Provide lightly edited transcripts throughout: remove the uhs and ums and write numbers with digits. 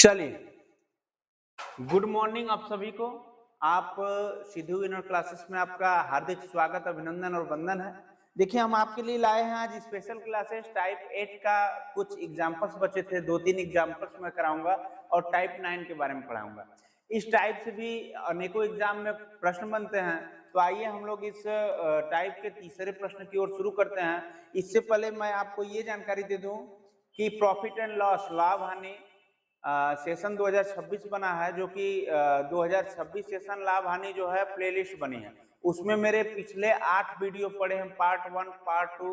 चलिए, good morning आप सभी को। आप सिद्धू इनर क्लासेस में आपका हार्दिक स्वागत, अभिनंदन और वंदन है। देखिए, हम आपके लिए लाए हैं आज स्पेशल क्लासेस। टाइप 8 का कुछ एग्जाम्पल्स बचे थे, 2-3 एग्जाम्पल्स मैं कराऊंगा और टाइप 9 के बारे में पढ़ाऊंगा। इस टाइप से भी अनेकों एग्जाम में प्रश्न बनते हैं, तो आइए हम लोग इस टाइप के तीसरे प्रश्न की ओर शुरू करते हैं। इससे पहले मैं आपको ये जानकारी दे दूं कि प्रॉफिट एंड लॉस, लाभ हानि सेशन 2026 बना है, जो कि 2026 सेशन लाभ हानि जो है प्लेलिस्ट बनी है। उसमें मेरे पिछले 8 वीडियो पड़े हैं, पार्ट 1, पार्ट 2,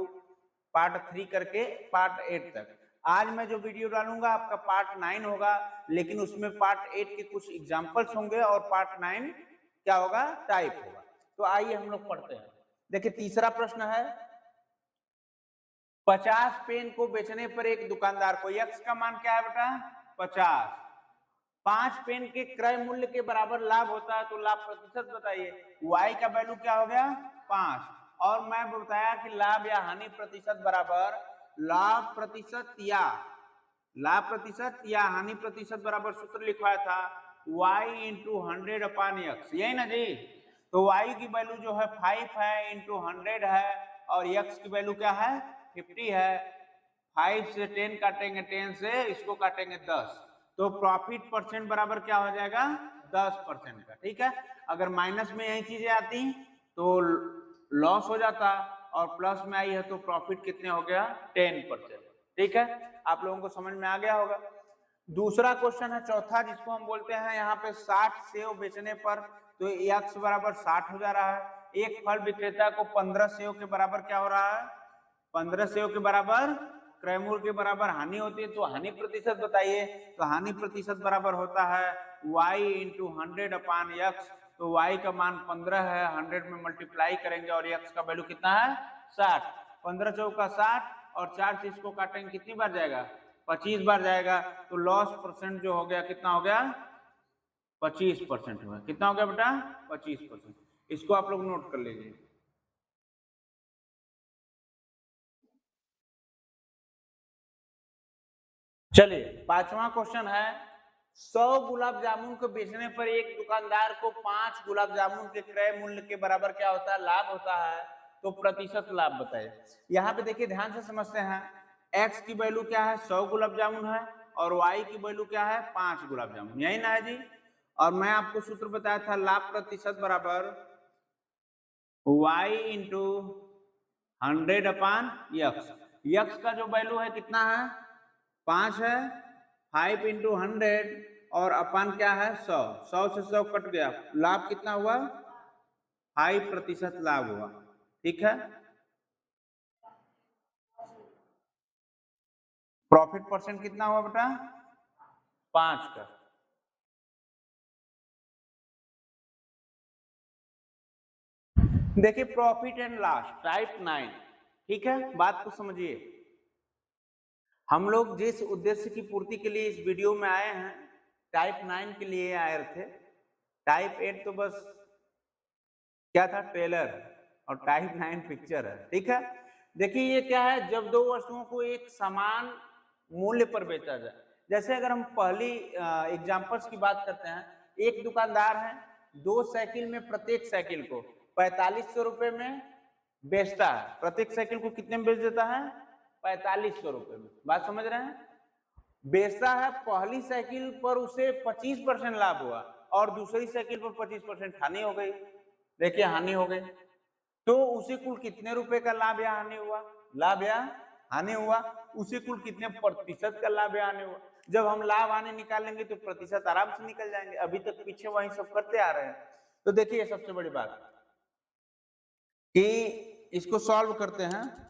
पार्ट 3 करके पार्ट 8 तक। आज मैं जो वीडियो डालूंगा आपका पार्ट 9 होगा, लेकिन उसमें पार्ट 8 के कुछ एग्जाम्पल्स होंगे और पार्ट 9 क्या होगा, टाइप होगा। तो आइए हम लोग पढ़ते हैं। देखिए, तीसरा प्रश्न है, 50 पेन को बेचने पर एक दुकानदार को, यक्स का मान क्या है बेटा, 50, 5 पेन के क्रय मूल्य के बराबर लाभ होता है, तो लाभ प्रतिशत बताइए। y का वैल्यू क्या हो गया, 5, और मैं बताया कि लाभ या हानि प्रतिशत बराबर लाभ प्रतिशत या हानि प्रतिशत बराबर सूत्र लिखवाया था y इंटू 100/x, यही ना जी। तो y की वैल्यू जो है 5 है, इंटू 100 है, और x की वैल्यू क्या है, 50 है। 5 से 10 काटेंगे, 10 से इसको काटेंगे 10, तो प्रॉफिट परसेंट बराबर क्या हो जाएगा, 10% का। ठीक है, अगर माइनस में यही चीजें आती तो लॉस हो जाता, और प्लस में आई है तो प्रॉफिट कितने हो गया, 10%। ठीक है, आप लोगों को समझ में आ गया होगा। दूसरा क्वेश्चन है चौथा, जिसको हम बोलते हैं यहाँ पे 60 सेव बेचने पर, तो x बराबर 60 हो जा रहा है। एक फल विक्रेता को 15 सेव के बराबर क्या हो रहा है, 15 सेव के बराबर क्रय मूल्य के बराबर हानि होती है, तो हानि प्रतिशत बताइए। तो हानि प्रतिशत बराबर होता है y इंटू 100/x, तो y का मान 15 है, 100 में मल्टीप्लाई करेंगे और x का वैल्यू कितना है, 60। 15 चौका 60, और 4 से इसको काटेंगे, कितनी बार जाएगा, 25 बार जाएगा। तो लॉस परसेंट जो हो गया, कितना हो गया, 25% हुआ। कितना हो गया बेटा, 25%। इसको आप लोग नोट कर लीजिए। चलिए, पांचवा क्वेश्चन है, 100 गुलाब जामुन को बेचने पर एक दुकानदार को 5 गुलाब जामुन के क्रय मूल्य के बराबर क्या होता है, लाभ होता है, तो प्रतिशत लाभ बताइए। यहाँ पे देखिए, ध्यान से समझते हैं। x की वैल्यू क्या है, 100 गुलाब जामुन है, और y की वैल्यू क्या है, 5 गुलाब जामुन, यही ना है जी। और मैं आपको सूत्र बताया था, लाभ प्रतिशत बराबर y इंटू 100/x। x का जो वैल्यू है कितना है, 5 है, 5 इंटू 100, और अपान क्या है, 100, 100 से 100 कट गया, लाभ कितना हुआ, 5% लाभ हुआ। ठीक है, प्रॉफिट परसेंट कितना हुआ बेटा, 5 का। देखिए, प्रॉफिट एंड लॉस टाइप 9। ठीक है, बात को समझिए। हम लोग जिस उद्देश्य की पूर्ति के लिए इस वीडियो में आए हैं, टाइप 9 के लिए आए थे। टाइप 8 तो बस क्या था, ट्रेलर, और टाइप 9 पिक्चर है। ठीक है, देखिए ये क्या है, जब दो वस्तुओं को एक समान मूल्य पर बेचा जाए। जैसे अगर हम पहली एग्जांपल्स की बात करते हैं, एक दुकानदार है, 2 साइकिल में प्रत्येक साइकिल को 4500 रुपए में बेचता है। प्रत्येक साइकिल को कितने में बेच देता है, 4500 रुपए में। बात समझ रहे हैं, बेचता है। पहली साइकिल पर उसे 25% लाभ हुआ, और दूसरी साइकिल पर 25% हानि हो गई। देखिए, हानि हो गई, तो उसे कुल कितने रुपए का लाभ या हानि हुआ, लाभ या हानि हुआ, उसे कुल कितने प्रतिशत का लाभ या हानि हुआ। जब हम लाभ हानि निकालेंगे तो प्रतिशत आराम से निकल जाएंगे। अभी तक पीछे वही सब करते आ रहे हैं। तो देखिए, सबसे बड़ी बात कि इसको सॉल्व करते हैं।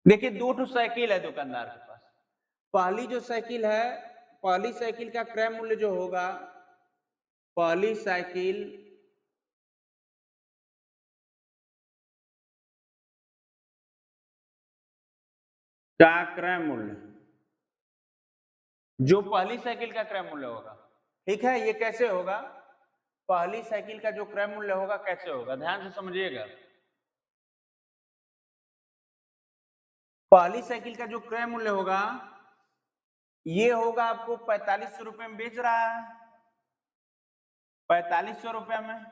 देखिए, 2 साइकिल है दुकानदार के पास। पहली जो साइकिल है, पहली साइकिल का क्रय मूल्य जो होगा, पहली साइकिल का क्रय मूल्य, जो पहली साइकिल का क्रय मूल्य होगा। ठीक है, ये कैसे होगा, पहली साइकिल का जो क्रय मूल्य होगा कैसे होगा, ध्यान से समझिएगा। पहली साइकिल का जो क्रय मूल्य होगा ये होगा आपको 4500 रुपए में बेच रहा है, 4500 रुपए में,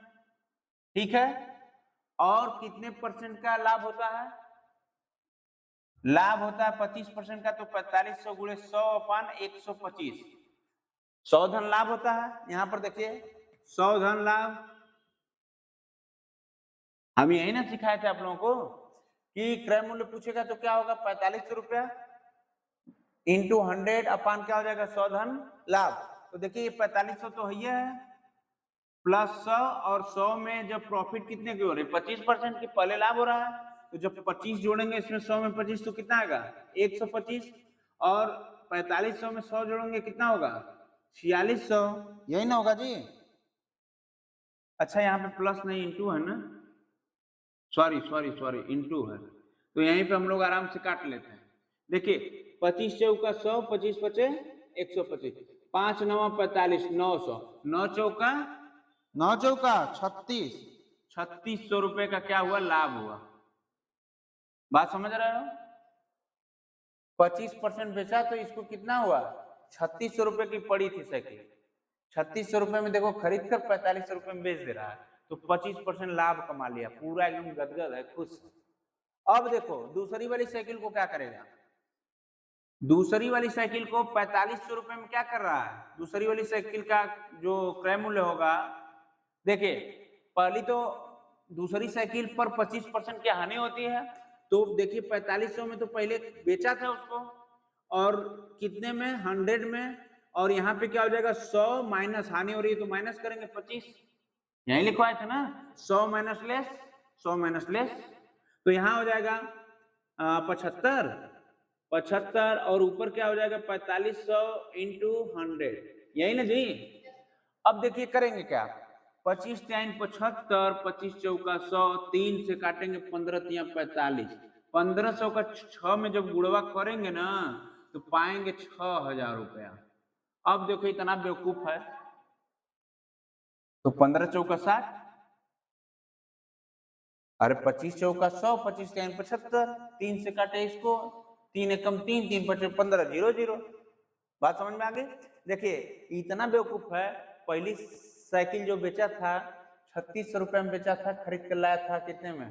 ठीक है। और कितने परसेंट का लाभ होता है? लाभ होता है 25% का, तो 4500 गुणे 100/125, 100 धन लाभ होता है। यहां पर देखिए 100 धन लाभ, हम यही ना सिखाए थे आप लोगों को कि क्रय मूल्य पूछेगा तो क्या होगा, 4500 रुपया इंटू 100 अपान क्या हो जाएगा, 100 धन लाभ। तो देखिए 4500 तो है प्लस 100, और 100 में जब प्रॉफिट कितने की हो रही है, 25% की, पहले लाभ हो रहा है, तो जब 25 जोड़ेंगे इसमें 100 में 25 तो कितना आएगा, 125, और 4500 में 100 जोड़ेंगे कितना होगा, 4600, यही ना होगा जी। अच्छा यहाँ पे प्लस नहीं इंटू है ना, सॉरी इंटू है, तो यहीं पे हम लोग आराम से काट लेते हैं। देखिए 25 चौका 100, 25 पचे 125, 5 9 45, 900, 9 चौका 36, 3600 रुपए का क्या हुआ, लाभ हुआ। बात समझ रहे हो? 25% बेचा तो इसको कितना हुआ, 3600 रुपए की पड़ी थी साइकिल, 3600 रुपए में देखो खरीद कर 4500 रुपए में बेच दे रहा है, तो 25% लाभ कमा लिया, पूरा एकदम गदगद है, खुश। अब देखो दूसरी वाली साइकिल को क्या करेगा, दूसरी वाली साइकिल को 4500 रुपए में क्या कर रहा है, दूसरी वाली साइकिल का जो क्रय मूल्य होगा, देखिए पहली तो दूसरी साइकिल पर 25% की हानि होती है, तो देखिए 4500 में तो पहले बेचा था उसको, और कितने में, 100 में, और यहाँ पे क्या हो जाएगा, 100 माइनस हानि हो रही है तो माइनस करेंगे 25, यही लिखवाए थे ना, 100 माइनस लेस, 100 माइनस लेस, तो यहाँ हो जाएगा 75, और ऊपर क्या हो जाएगा 4500 इंटू 100, यही ना जी। अब देखिए करेंगे क्या, 25 3 75, 25 चौका 100, 3 से काटेंगे 15 3 45, 1500 का 6 में जब गुणवा करेंगे ना तो पाएंगे 6000 रुपया। अब देखो इतना बेवकूफ है, तो 15 चौका 60, अरे 25 चौका 100, 25 3 75, 3 से काटे इसको, 3 एकम 3, 3 5 15, 0 0। बात समझ में आ गई? देखिए इतना बेवकूफ है, पहली साइकिल जो बेचा था 3600 रुपए में बेचा था, खरीद कर लाया था कितने में,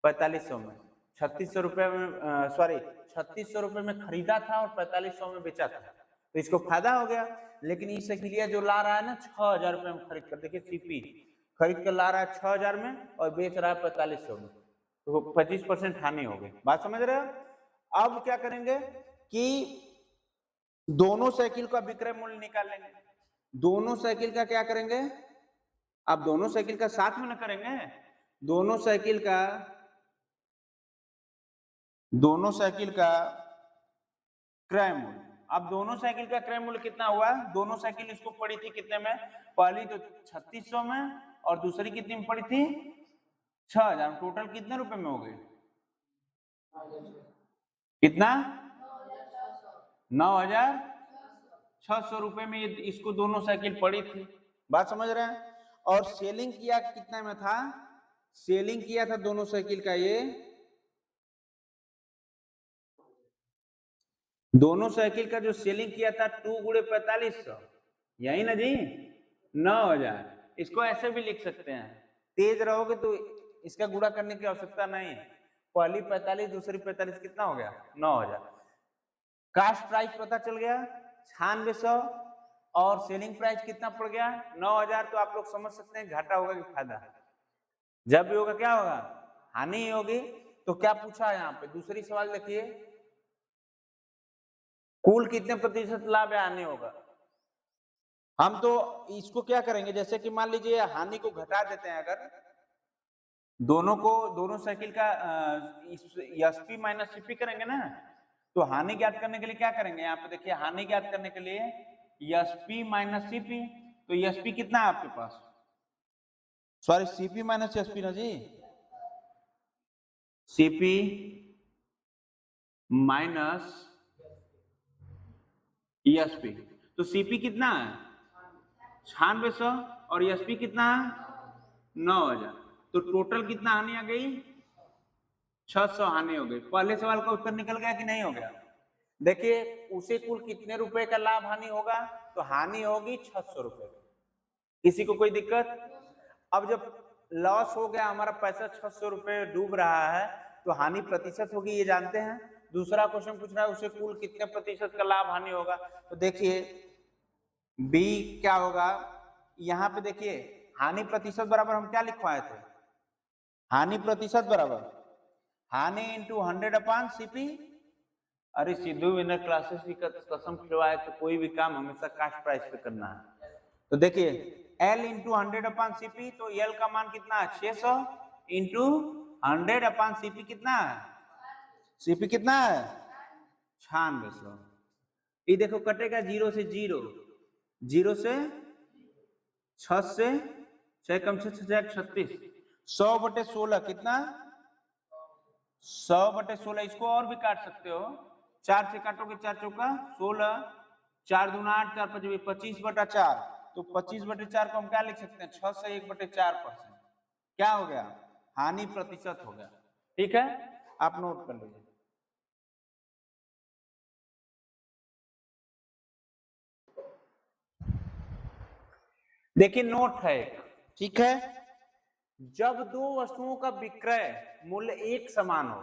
4500 में, 3600 रुपए में, सॉरी 3600 रुपए में खरीदा था और 4500 में बेचा था, तो इसको फायदा हो गया। लेकिन ये साइकिलिया जो ला रहा है ना 6000 रुपए में खरीद कर, देखिए सीपी खरीद कर ला रहा है 6000 में और बेच रहा है 4500 में, तो 25% हानि हो गई। बात समझ रहे हो? अब क्या करेंगे कि दोनों साइकिल का विक्रय मूल्य निकाल लेंगे, दोनों साइकिल का क्या करेंगे, आप दोनों साइकिल का साथ में ना करेंगे, दोनों साइकिल का क्रय मूल्य, अब दोनों साइकिल का क्रय मूल्य कितना हुआ, दोनों साइकिल इसको पड़ी थी कितने में, पहली तो 3600 में और दूसरी कितनी में पड़ी थी, 6000, टोटल कितने रुपए में हो गए, कितना, 9600 रुपए में इसको दोनों साइकिल पड़ी थी। बात समझ रहे हैं? और सेलिंग किया कितना में था, सेलिंग किया था दोनों साइकिल का, ये दोनों साइकिल का जो सेलिंग किया था 2 गुणे 4500, यही ना जी, 9000। इसको ऐसे भी लिख सकते हैं, तेज रहोगे तो इसका गुणा करने की आवश्यकता नहीं है, पहली 45 दूसरी 45 कितना हो गया, 9000। कास्ट प्राइस पता चल गया 9600, और सेलिंग प्राइस कितना पड़ गया 9000, तो आप लोग समझ सकते हैं घाटा होगा कि फायदा, जब भी होगा क्या होगा, हानि ही होगी। तो क्या पूछा है यहाँ पे, दूसरी सवाल देखिए, कुल कितने प्रतिशत लाभ या हानि होगा। हम तो इसको क्या करेंगे, जैसे कि मान लीजिए हानि को घटा देते हैं, अगर दोनों साइकिल का एसपी माइनस सीपी करेंगे ना, तो हानि ज्ञात करने के लिए क्या करेंगे, यहाँ पे देखिए हानि ज्ञात करने के लिए एसपी माइनस सीपी, तो एसपी कितना है आपके पास, सॉरी सीपी माइनस एसपी ना जी, सीपी माइनस एसपी, तो सीपी कितना है 9600 और एसपी कितना है 9000, तो टोटल कितना हानि आ गई 600 हानि हो गई। पहले सवाल का उत्तर निकल गया कि नहीं हो गया? देखिए उसे कुल कितने रुपए का लाभ हानि होगा, तो हानि होगी 600 रुपए। किसी को कोई दिक्कत? अब जब लॉस हो गया, हमारा पैसा 600 रुपए डूब रहा है, तो हानि प्रतिशत होगी, ये जानते हैं। दूसरा क्वेश्चन पूछ रहा है उसे कुल कितने प्रतिशत का लाभ हानि होगा, तो देखिए बी क्या होगा, यहाँ पे देखिए हानि प्रतिशत बराबर हम क्या लिखवाए थे, हानि प्रतिशत बराबर हानि इंटू 100 अपान सीपी। अरे सिद्धू विनर क्लासेस की कसम खिलवाए तो कोई भी काम हमेशा कास्ट प्राइस पे करना है। तो देखिए L इंटू 100 अपान सीपी, तो L का मान कितना है 600 इंटू 100 अपान सीपी कितना है, सीपी कितना है 9600। ये देखो कटेगा 0 से 0, 0 से 6 से 6 कम से 6 36, 100/16 कितना 100/16। इसको और भी काट सकते हो, 4 से काटोगे 4 चौका 16, 4 दूना 8, 4 5 25/4, तो 25/4 को हम क्या लिख सकते हैं 6 से 1/4%। क्या हो गया, हानि प्रतिशत हो गया। ठीक है, आप नोट कर लीजिए। देखिए नोट है, ठीक है, जब दो वस्तुओं का विक्रय मूल्य एक समान हो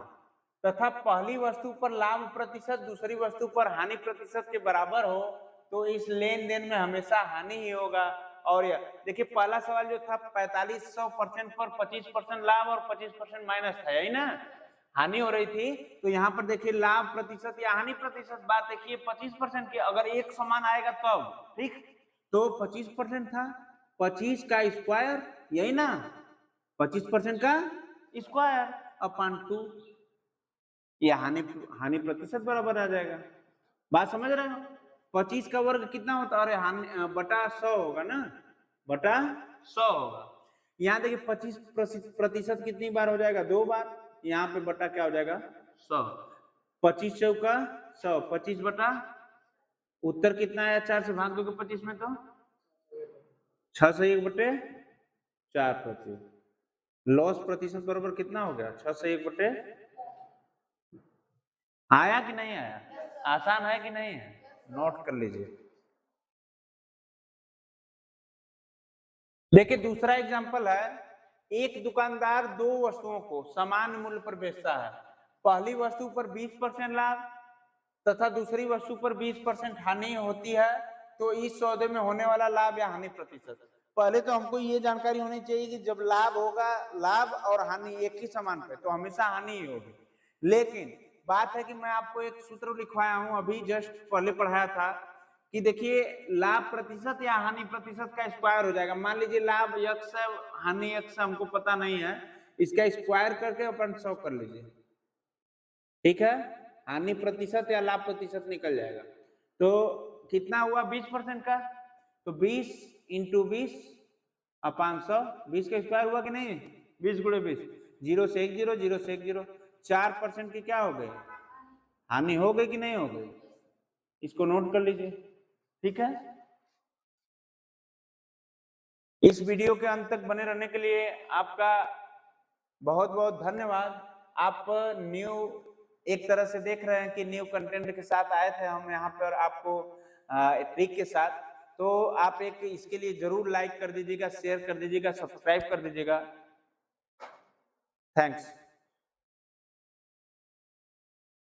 तथा पहली वस्तु पर लाभ प्रतिशत दूसरी वस्तु पर हानि प्रतिशत के बराबर हो, तो इस लेन देन में हमेशा हानि ही होगा। और देखिए पहला सवाल जो था 4500% पर 25% लाभ और 25% माइनस था, यही ना, हानि हो रही थी। तो यहाँ पर देखिए लाभ प्रतिशत या हानि प्रतिशत, बात देखिए 25% की, अगर एक समान आएगा तब ठीक, तो 25% था, 25 का स्क्वायर, यही ना, 25% का स्क्वायर अपान 2, ये हानि प्रतिशत बराबर आ जाएगा। बात समझ रहे हो, 25 का वर्ग कितना होता है, अरे हानि बटा 100 होगा ना, बटा 100 होगा। यहाँ देखिए 25% कितनी बार हो जाएगा, 2 बार, यहाँ पे बटा क्या हो जाएगा 100, 25 चौका 100, 25 बटा, उत्तर कितना आया 4 से भाग दोगे 25 में तो 6 से 1/4, लॉस प्रतिशत बराबर कितना हो गया 6 से 1/, आया कि नहीं आया, आसान है कि नहीं है, नोट कर लीजिए। देखिए दूसरा एग्जांपल है, एक दुकानदार दो वस्तुओं को समान मूल्य पर बेचता है, पहली वस्तु पर 20% लाभ तथा दूसरी वस्तु पर 20% हानि होती है, तो इस सौदे में होने वाला लाभ या हानि प्रतिशत। पहले तो हमको ये जानकारी होनी चाहिए कि जब लाभ होगा, लाभ और हानि एक ही समान पे, तो हमेशा हानि ही होगी। लेकिन बात है कि मैं आपको एक सूत्र लिखवाया हूं, अभी जस्ट पहले पढ़ाया था कि देखिए लाभ प्रतिशत या हानि प्रतिशत का स्क्वायर हो जाएगा। मान लीजिए लाभ x है, हानि x हमको पता नहीं है, इसका स्क्वायर करके अपन 100 कर लीजिए, ठीक है, हानि प्रतिशत या लाभ प्रतिशत निकल जाएगा। तो कितना हुआ 20% का, तो 20 इंटू 20 अपान 100, 20 का स्क्वायर हुआ कि नहीं, 20 गुणे 20, 0 से 1 0, 0 से 1 0, 4% की क्या हो गई, हानि हो गई कि नहीं हो गई, इसको नोट कर लीजिए। ठीक है, इस वीडियो के अंत तक बने रहने के लिए आपका बहुत बहुत धन्यवाद। आप न्यू एक तरह से देख रहे हैं कि न्यू कंटेंट के साथ आए थे हम यहाँ पर आपको ट्रिक के साथ, तो आप एक इसके लिए जरूर लाइक कर दीजिएगा, शेयर कर दीजिएगा, सब्सक्राइब कर दीजिएगा। थैंक्स।